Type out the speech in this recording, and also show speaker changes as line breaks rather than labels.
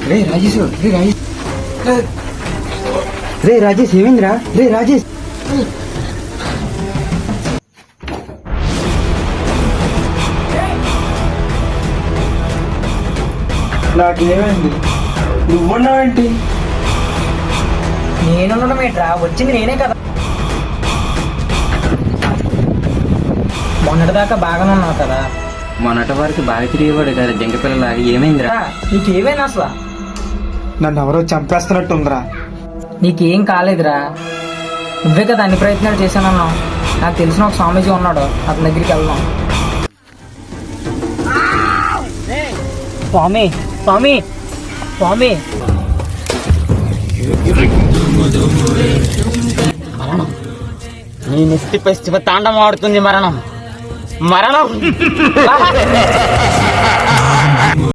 రే రాజేష్, రే రాజేష్ ఏమైందిరా? రే రాజేష్, నాకేమైంది? నువ్వున్నావేంటి?
నేనుండడం ఏంట్రా, వచ్చింది నేనే కదా. మొన్నటిదాకా బాగానే ఉన్నావు కదా.
మొన్నటి వరకు బాగా తిరిగేవాడు కదా జంక పిల్లలాగా. ఏమైందిరా?
నీకేమైనా అసలు?
నన్ను ఎవరో చంపేస్తున్నట్టుందిరా.
నీకేం కాలేదురా, నువ్వే కదా అన్ని ప్రయత్నాలు చేశానన్నావు. నాకు తెలిసిన ఒక స్వామీజీ ఉన్నాడు, అతని దగ్గరికి వెళ్దాం. స్వామి స్వామి స్వామి, మరణం నీ నెత్తి పశ్చిమ తాండం ఆడుతుంది. మరణం మరణం